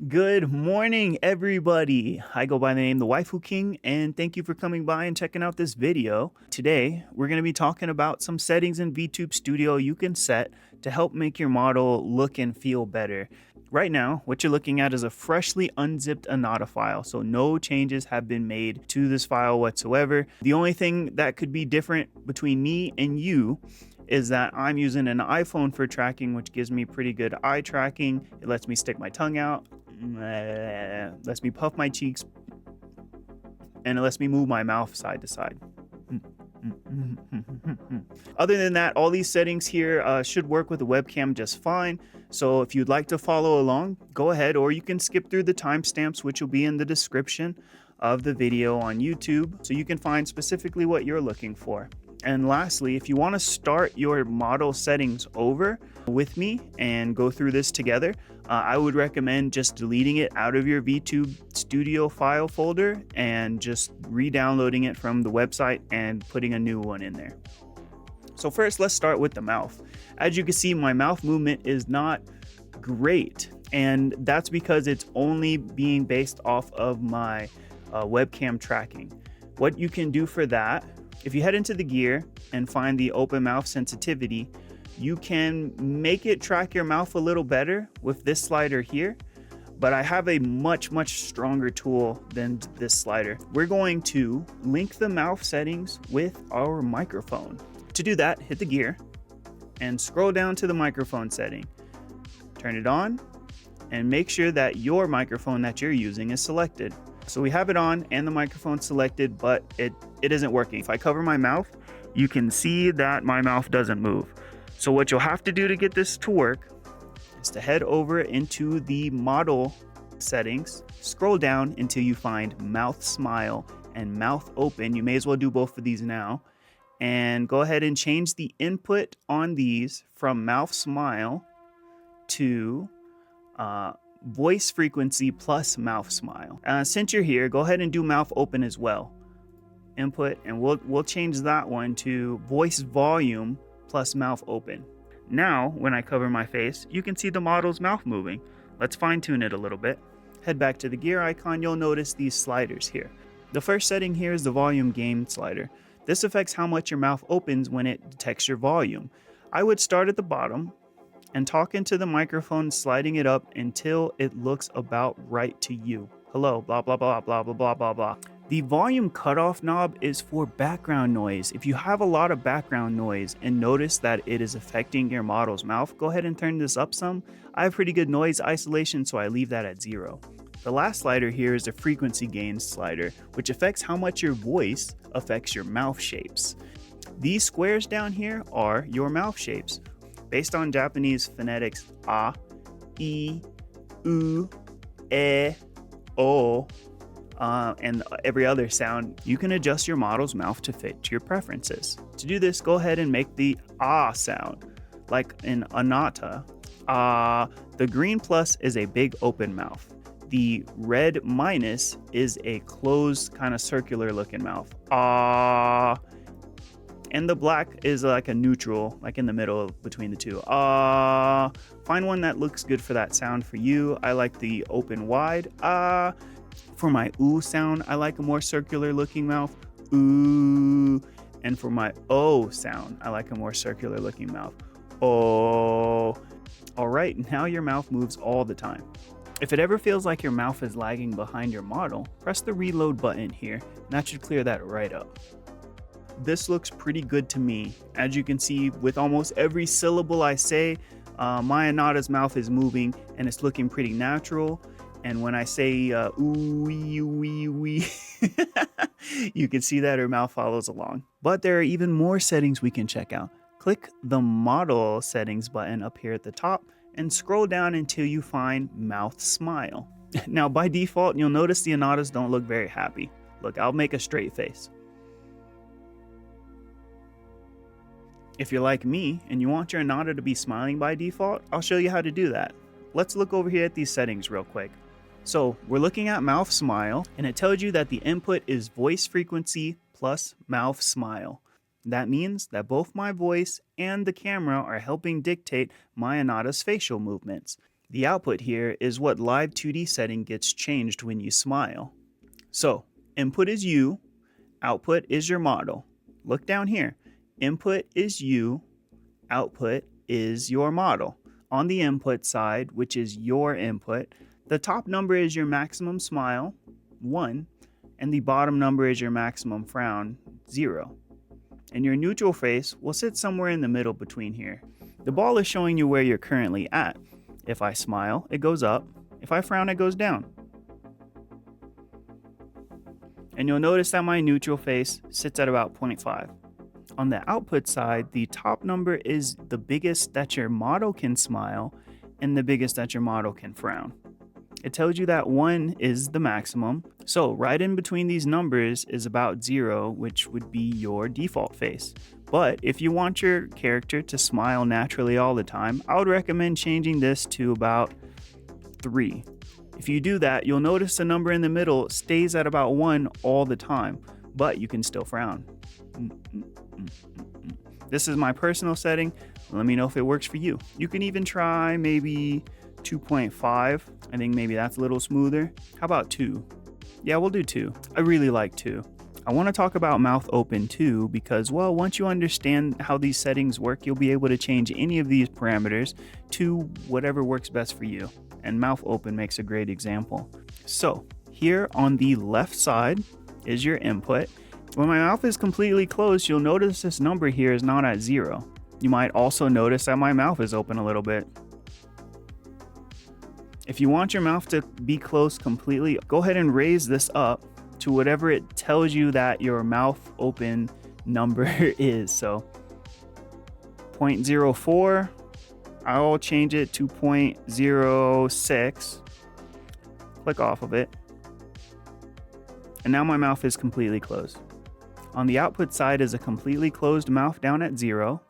Good morning, everybody. I go by the name The Waifu King, and thank you for coming by and checking out this video. Today, we're going to be talking about some settings in Vtube Studio you can set to help make your model look and feel better. Right now, what you're looking at is a freshly unzipped Anata file, so no changes have been made to this file whatsoever. The only thing that could be different between me and you is that I'm using an iPhone for tracking, which gives me pretty good eye tracking. It lets me stick my tongue out, lets me puff my cheeks, and it lets me move my mouth side to side. Other than that, all these settings here should work with the webcam just fine. So if you'd like to follow along, go ahead, or you can skip through the timestamps, which will be in the description of the video on YouTube, so you can find specifically what you're looking for. And lastly, if you want to start your model settings over with me and go through this together, I would recommend just deleting it out of your Vtube Studio file folder and just re-downloading it from the website and putting a new one in there. So first, let's start with the mouth. As you can see, my mouth movement is not great, and that's because it's only being based off of my webcam tracking. What you can do for that, if you head into the gear and find the open mouth sensitivity, you can make it track your mouth a little better with this slider here, but I have a much stronger tool than this slider. We're going to link the mouth settings with our microphone. To do that, hit the gear and scroll down to the microphone setting. Turn it on and make sure that your microphone that you're using is selected. So we have it on and the microphone selected, but it isn't working. If I cover my mouth, you can see that my mouth doesn't move. So what you'll have to do to get this to work is to head over into the model settings, scroll down until you find mouth smile and mouth open. You may as well do both of these now. And go ahead and change the input on these from mouth smile to voice frequency plus mouth smile. Since you're here, go ahead and do mouth open as well. Input, and we'll change that one to voice volume plus mouth open. Now, when I cover my face, you can see the model's mouth moving. Let's fine tune it a little bit. Head back to the gear icon, you'll notice these sliders here. The first setting here is the volume gain slider. This affects how much your mouth opens when it detects your volume. I would start at the bottom and talk into the microphone, sliding it up until it looks about right to you. Hello, blah, blah, blah, blah, blah, blah, blah, blah. The volume cutoff knob is for background noise. If you have a lot of background noise and notice that it is affecting your model's mouth, go ahead and turn this up some. I have pretty good noise isolation, so I leave that at 0. The last slider here is the frequency gain slider, which affects how much your voice affects your mouth shapes. These squares down here are your mouth shapes. Based on Japanese phonetics, a, i, u, e, o, and every other sound, you can adjust your model's mouth to fit your preferences. To do this, go ahead and make the ah sound, like in Anata. The green plus is a big open mouth. The red minus is a closed kind of circular looking mouth. Ah. And the black is like a neutral, like in the middle between the two. Find one that looks good for that sound for you. I like the open wide. For my ooh sound, I like a more circular looking mouth. Ooh. And for my oh sound, I like a more circular looking mouth. Oh. All right, now your mouth moves all the time. If it ever feels like your mouth is lagging behind your model, press the reload button here, and that should clear that right up. This looks pretty good to me. As you can see, with almost every syllable I say, my Anata's mouth is moving and it's looking pretty natural. And when I say ooh wee wee wee, you can see that her mouth follows along. But there are even more settings we can check out. Click the model settings button up here at the top and scroll down until you find mouth smile. Now by default, you'll notice the Anatas don't look very happy. Look, I'll make a straight face. If you're like me and you want your Anata to be smiling by default, I'll show you how to do that. Let's look over here at these settings real quick. So we're looking at mouth smile, and it tells you that the input is voice frequency plus mouth smile. That means that both my voice and the camera are helping dictate my Anata's facial movements. The output here is what live 2D setting gets changed when you smile. So input is you, output is your model. Look down here. Input is you, output is your model. On the input side, which is your input, the top number is your maximum smile, 1, and the bottom number is your maximum frown, 0. And your neutral face will sit somewhere in the middle between here. The ball is showing you where you're currently at. If I smile, it goes up. If I frown, it goes down. And you'll notice that my neutral face sits at about 0.5. On the output side, the top number is the biggest that your model can smile and the biggest that your model can frown. It tells you that 1 is the maximum. So right in between these numbers is about 0, which would be your default face. But if you want your character to smile naturally all the time, I would recommend changing this to about 3. If you do that, you'll notice the number in the middle stays at about 1 all the time, but you can still frown. This is my personal setting. Let me know if it works for you. You can even try maybe 2.5. I think maybe that's a little smoother. How about 2? Yeah, we'll do 2. I really like 2. I want to talk about mouth open too because, well, once you understand how these settings work, you'll be able to change any of these parameters to whatever works best for you. And mouth open makes a great example. So here on the left side is your input. When my mouth is completely closed, you'll notice this number here is not at 0. You might also notice that my mouth is open a little bit. If you want your mouth to be closed completely, go ahead and raise this up to whatever it tells you that your mouth open number is. So 0.04, I'll change it to 0.06. Click off of it. And now my mouth is completely closed. On the output side is a completely closed mouth down at 0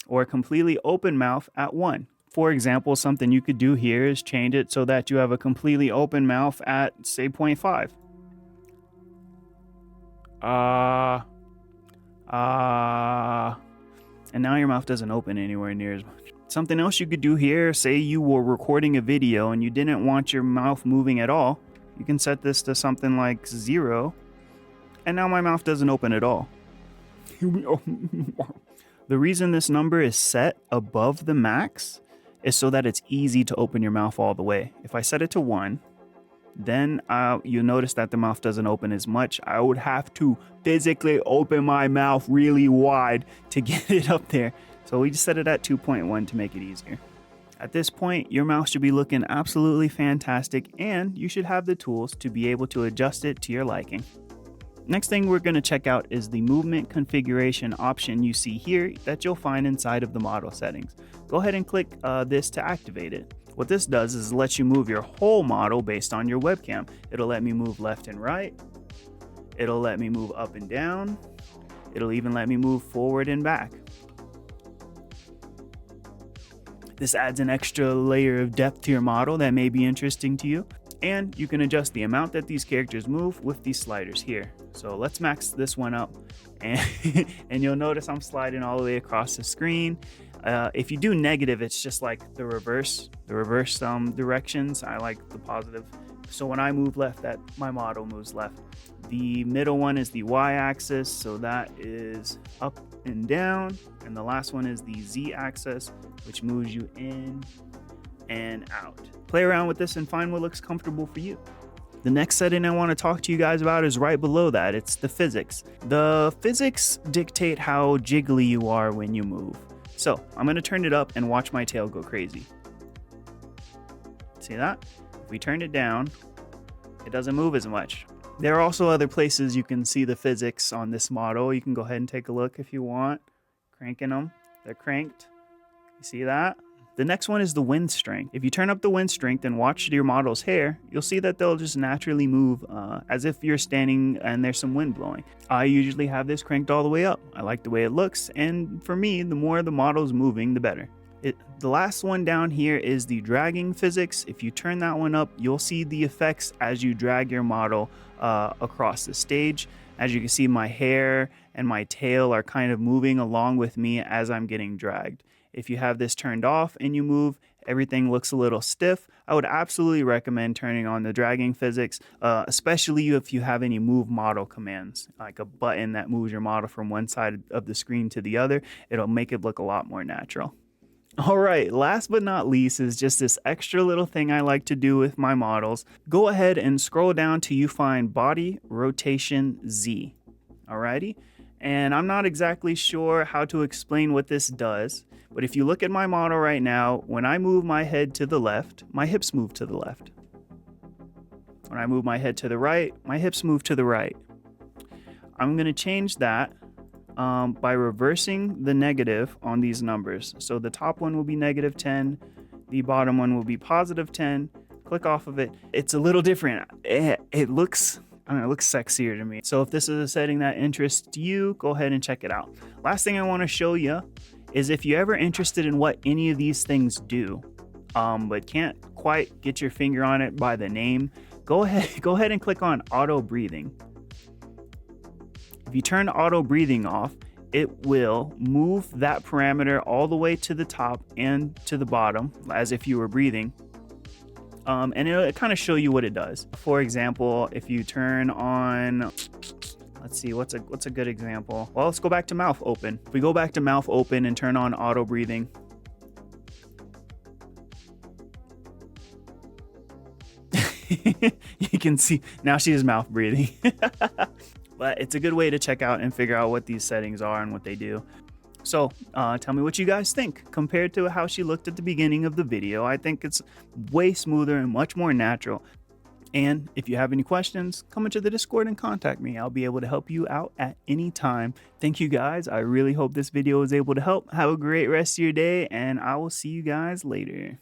or a completely open mouth at 1. For example, something you could do here is change it so that you have a completely open mouth at, say, 0.5. And now your mouth doesn't open anywhere near as much. Something else you could do here, say you were recording a video and you didn't want your mouth moving at all, you can set this to something like 0, and now my mouth doesn't open at all. The reason this number is set above the max is so that it's easy to open your mouth all the way. If I set it to 1, then you'll notice that the mouth doesn't open as much. I would have to physically open my mouth really wide to get it up there. So we just set it at 2.1 to make it easier. At this point, your mouth should be looking absolutely fantastic, and you should have the tools to be able to adjust it to your liking. Next thing we're going to check out is the movement configuration option you see here that you'll find inside of the model settings. Go ahead and click this to activate it. What this does is let you move your whole model based on your webcam. It'll let me move left and right. It'll let me move up and down. It'll even let me move forward and back. This adds an extra layer of depth to your model that may be interesting to you. And you can adjust the amount that these characters move with these sliders here. So let's max this one up. And you'll notice I'm sliding all the way across the screen. If you do negative, it's just like the reverse directions. I like the positive. So when I move left, that my model moves left. The middle one is the y-axis, so that is up and down. And the last one is the z-axis, which moves you in and out. Play around with this and find what looks comfortable for you. The next setting I want to talk to you guys about is right below that. It's the physics. The physics dictate how jiggly you are when you move. So I'm going to turn it up and watch my tail go crazy. See that? If we turn it down, it doesn't move as much. There are also other places you can see the physics on this model. You can go ahead and take a look if you want. Cranking them. They're cranked. You see that? The next one is the wind strength. If you turn up the wind strength and watch your model's hair, you'll see that they'll just naturally move as if you're standing and there's some wind blowing. I usually have this cranked all the way up. I like the way it looks, and for me, the more the model's moving, the better. The last one down here is the dragging physics. If you turn that one up, you'll see the effects as you drag your model across the stage. As you can see, my hair and my tail are kind of moving along with me as I'm getting dragged. If you have this turned off and you move, everything looks a little stiff. I would absolutely recommend turning on the dragging physics, especially if you have any move model commands, like a button that moves your model from one side of the screen to the other. It'll make it look a lot more natural. All right, last but not least is just this extra little thing I like to do with my models. Go ahead and scroll down till you find body rotation Z. Alrighty, and I'm not exactly sure how to explain what this does, but if you look at my model right now, when I move my head to the left, my hips move to the left. When I move my head to the right, my hips move to the right. I'm going to change that by reversing the negative on these numbers. So the top one will be -10, the bottom one will be +10. Click off of it. It's a little different. It looks, I don't know, it looks sexier to me. So if this is a setting that interests you, go ahead and check it out. Last thing I want to show you is if you're ever interested in what any of these things do, but can't quite get your finger on it by the name, go ahead and click on auto breathing. If you turn auto breathing off, it will move that parameter all the way to the top and to the bottom as if you were breathing. And it'll kind of show you what it does. For example, if you turn on, let's see, what's a good example? Well, let's go back to mouth open. If we go back to mouth open and turn on auto breathing, you can see now she is mouth breathing. But it's a good way to check out and figure out what these settings are and what they do. So tell me what you guys think compared to how she looked at the beginning of the video. I think it's way smoother and much more natural. And if you have any questions, come into the Discord and contact me. I'll be able to help you out at any time. Thank you guys. I really hope this video was able to help. Have a great rest of your day, and I will see you guys later.